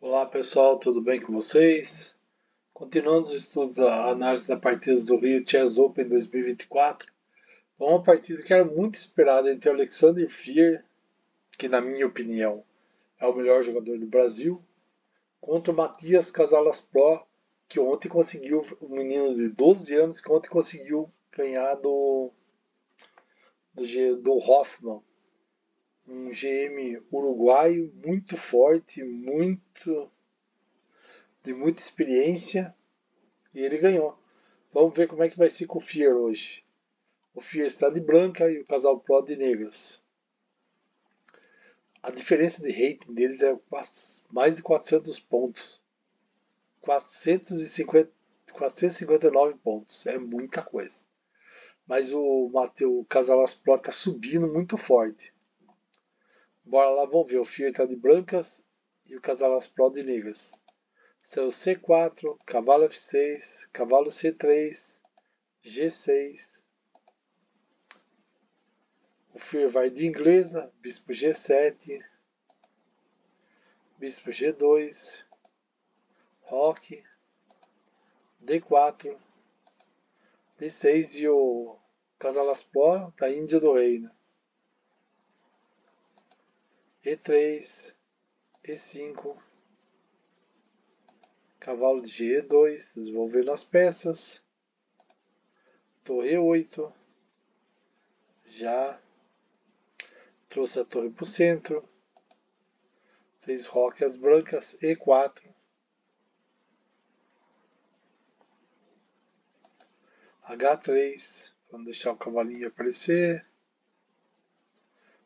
Olá pessoal, tudo bem com vocês? Continuando os estudos, a análise da partida do Rio Chess Open 2024. É uma partida que era muito esperada entre o Alexander Fier, que na minha opinião é o melhor jogador do Brasil, contra o Matias Casalas Pro, que ontem conseguiu, um menino de 12 anos, que ontem conseguiu ganhar do Hoffman, um GM uruguaio muito forte, de muita experiência. E ele ganhou. Vamos ver como é que vai ser com o Fear hoje. O Fear está de branca e o casal Pro de negras. A diferença de rating deles é mais de 400 pontos. 459 pontos. É muita coisa. Mas o Casalas Pro está subindo muito forte. Bora lá, vamos ver. O Fear está de brancas e o Casalas Pro de negras. Seu C4, cavalo F6, cavalo C3, G6. O Fear vai de inglesa, bispo G7, bispo G2, roque, D4, D6 e o Casalaspor da Índia do Reino. E3, E5, cavalo de G2, desenvolvendo as peças. Torre E8, já trouxe a torre para o centro. Fez roque às brancas, E4. H3, vamos deixar o cavalinho aparecer.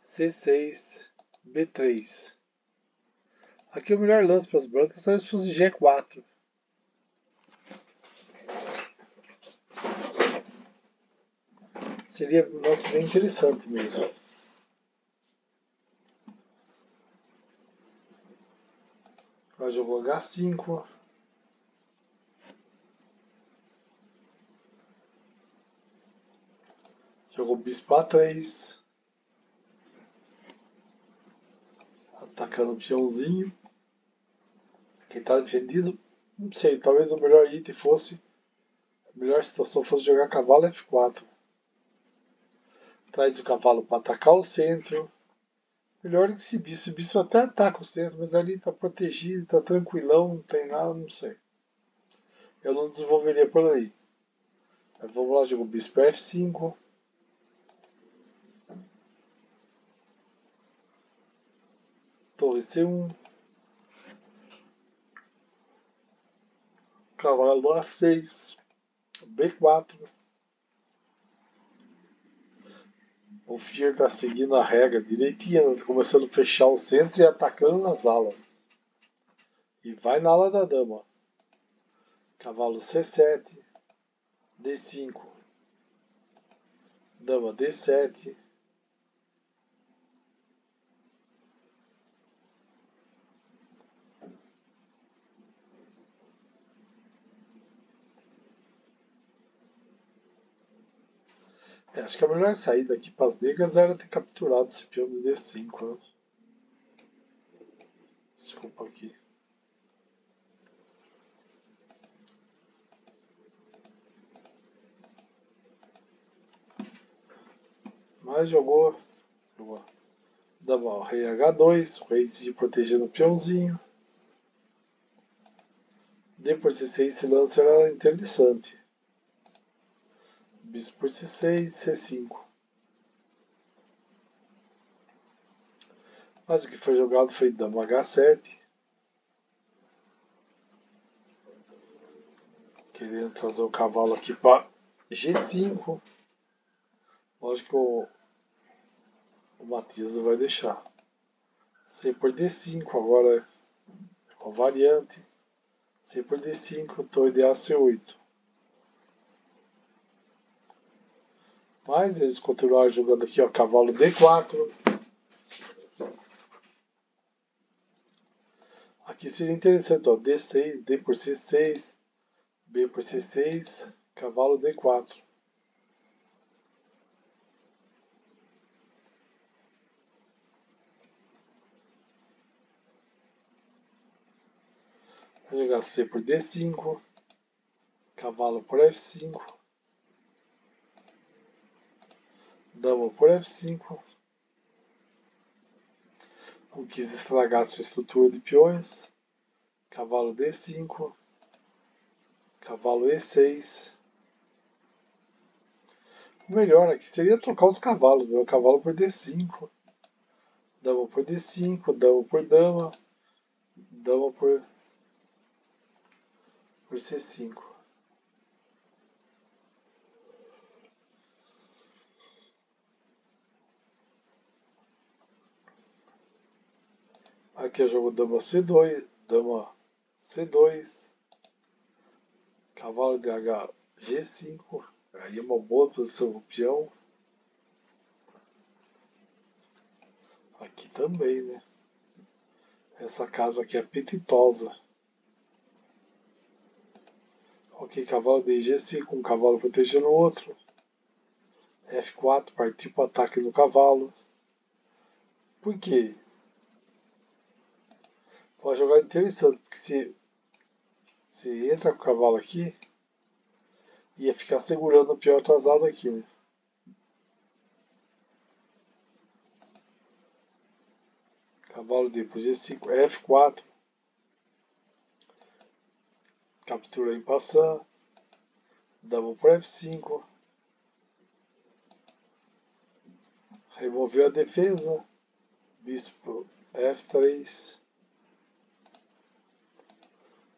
C6, B3. Aqui o melhor lance para as brancas é se fosse G4. Seria, nossa, bem interessante mesmo. Ela jogou H5. Jogou bispo A3. Atacando o peãozinho. Quem está defendido, não sei, talvez o melhor item fosse, a melhor situação fosse jogar cavalo F4. Traz o cavalo para atacar o centro. Melhor que esse bispo. Esse bispo até ataca o centro, mas ali está protegido, está tranquilão, não tem nada, não sei. Eu não desenvolveria por aí. Mas vamos lá, jogo bispo F5. Torre C1. Cavalo A6. B4. O Fear está seguindo a regra direitinho, tá começando a fechar o centro e atacando nas alas. E vai na ala da dama. Cavalo C7. D5. Dama D7. Acho que a melhor saída aqui para as negras era ter capturado esse peão de D5. Né? Desculpa aqui. Mas jogou. Dama o rei H2. O rei se protegendo o peãozinho. Depois de C6 esse lance era interessante. Bispo por C6, C5. Mas o que foi jogado foi dama H7. Querendo trazer o cavalo aqui para G5. Lógico que o Matias não vai deixar. C por D5 agora é uma variante. C por D5, torre de AC8. Mas eles continuaram jogando aqui, ó, cavalo D4. Aqui seria interessante, ó, D6, D por C6, B por C6, cavalo D4. Vou jogar C por D5, cavalo por F5, dama por F5. Não quis estragar sua estrutura de peões. Cavalo D5, cavalo E6. O melhor aqui seria trocar os cavalos, meu cavalo por D5, dama por D5, dama por dama, dama por C5. Aqui eu jogo dama C2, cavalo de H G5, aí é uma boa posição pro peão. Aqui também, né? Essa casa aqui é apetitosa. Ok, cavalo de G5, um cavalo protegendo o outro. F4, partiu para o ataque no cavalo. Por quê? Uma jogada interessante, porque se entra com o cavalo aqui, ia ficar segurando o peão atrasado aqui, né? Cavalo D por G5, F4. Captura em passant. Dama por F5. Removeu a defesa. Bispo F3.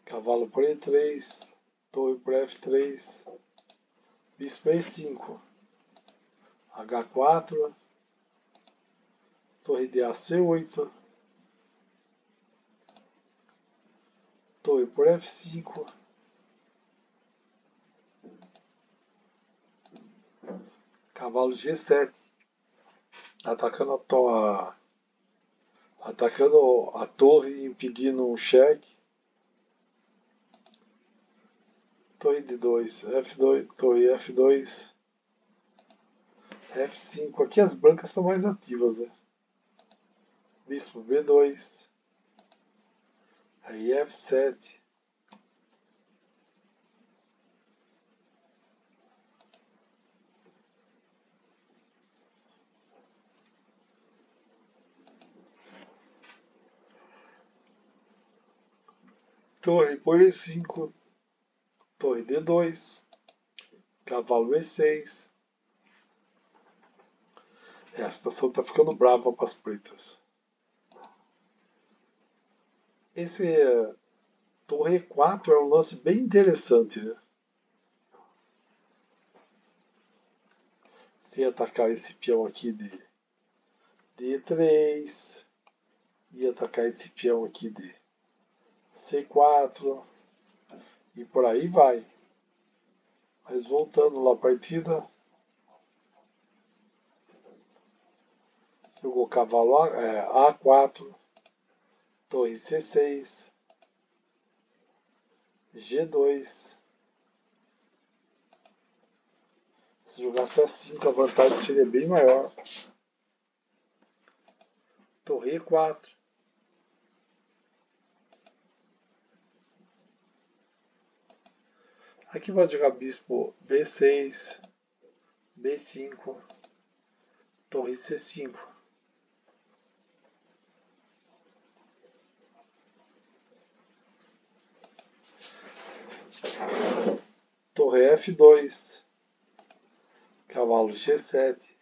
Cavalo por E3. Torre por F3. Bispo E5. H4. Torre de AC8. Torre por F5. Cavalo G7. Atacando a torre, impedindo um cheque. Torre D2, F2, torre F2, F5. Aqui as brancas estão mais ativas, né? Bispo B2, aí F7. Torre por E5, torre D2, cavalo E6. A situação está ficando brava para as pretas. Esse torre E4 é um lance bem interessante, né? Se atacar esse peão aqui de E3, e atacar esse peão aqui de C4, e por aí vai. Mas voltando lá a partida, jogou cavalo A4, torre C6, G2. Se jogasse A5, a vantagem seria bem maior. Torre E4. Aqui pode jogar bispo B6, B5, torre C5. Torre F2, cavalo G7,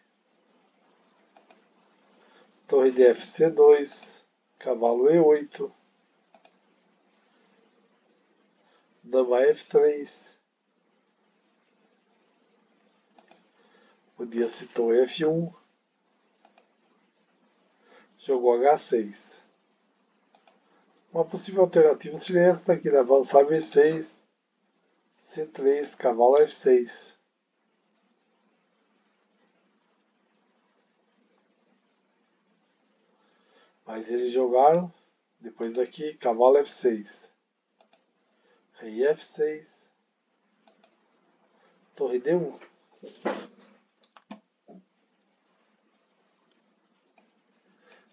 torre de FC2, cavalo E8, dama F3, podia ser torre F1, jogou H6. Uma possível alternativa seria essa daqui, né? Avançar B6, C3, cavalo F6. Mas eles jogaram, depois daqui, cavalo F6. Rei F6. Torre D1.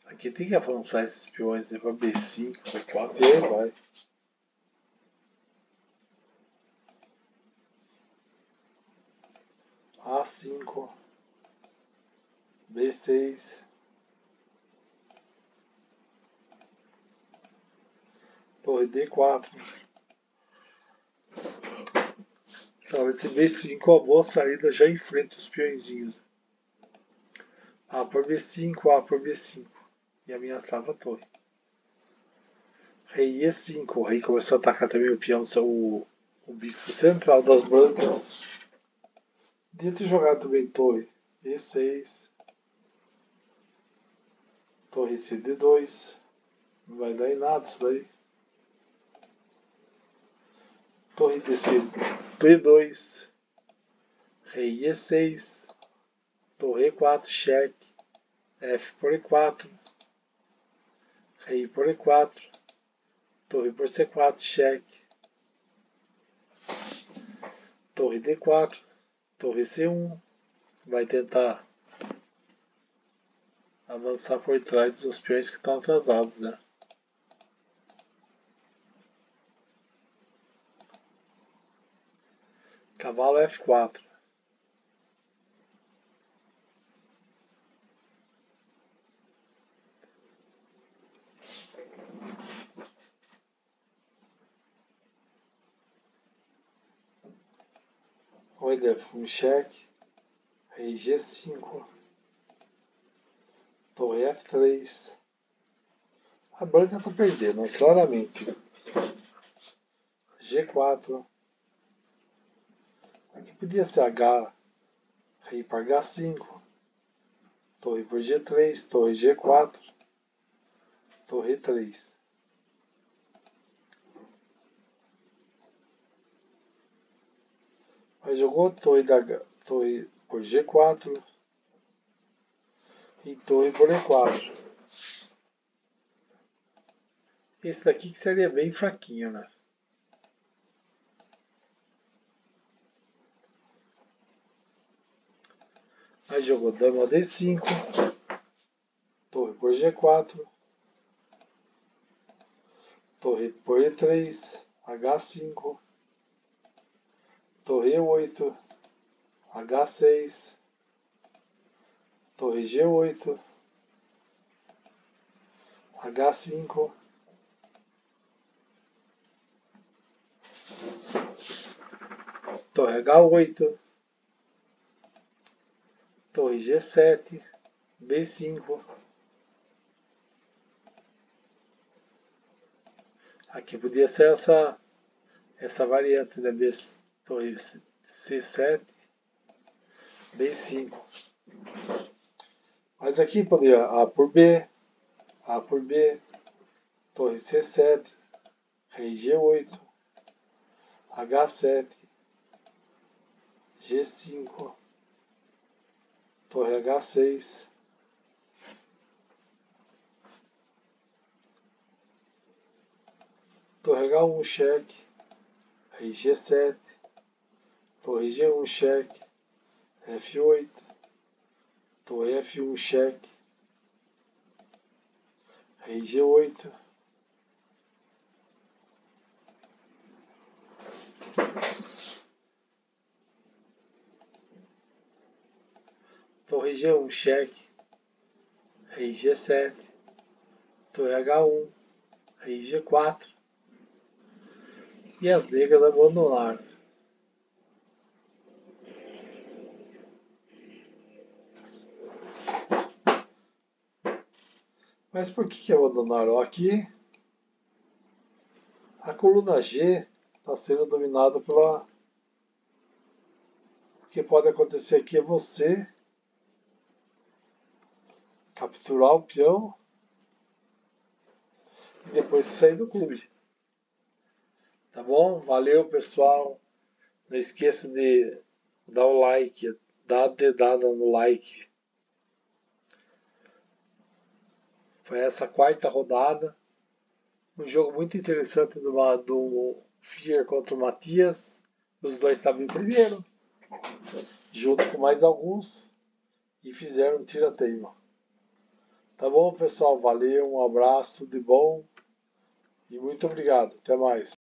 Aqui tem que avançar esses peões para B5, B4 e aí vai. A5, B6, torre D4. Então, esse B5 é uma boa saída, já enfrenta os peõezinhos. A por B5, A por B5. E ameaçava a torre. Rei E5. O rei começou a atacar também o peão, o bispo central das brancas. Podia ter jogado também torre E6. Torre CD2. Não vai dar em nada isso daí. Torre D2. Rei E6. Torre E4, cheque. F por E4. Rei por E4. Torre por C4, cheque. Torre D4. Torre C1. Vai tentar avançar por trás dos peões que estão atrasados, né? Cavalo F4. Rei F1, cheque. Rei G5. Torre F3. A branca está perdendo, né? Claramente. G4. Aqui podia ser H. Rei para H5. Torre por G3. Torre G4. Torre 3. Mas jogou torre por G4 e torre por E4. Esse daqui que seria bem fraquinho, né? Aí jogou dama D5, torre por G4, torre por E3, H5, torre E8, H6, torre G8, H5, torre H8, torre G7, B5. Aqui podia ser essa variante da torre C7, B5. Mas aqui poderia A por B, torre C7, rei G8, H7, G5, torre H6, torre H1, cheque, rei G7, torre G1, cheque, F8, torre F1, cheque, rei G8, torre G1, cheque, rei G7, torre H1, rei G4, e as negras abandonaram. Mas por que abandonaram? Aqui a coluna G está sendo dominada pela... O que pode acontecer aqui é você capturar o peão e depois sair do clube. Tá bom? Valeu, pessoal. Não esqueça de dar o like, dar a dedada no like. Foi essa quarta rodada. Um jogo muito interessante do Fier contra o Matias. Os dois estavam em primeiro, junto com mais alguns, e fizeram um tira-teima. Tá bom, pessoal? Valeu, um abraço, tudo de bom e muito obrigado. Até mais.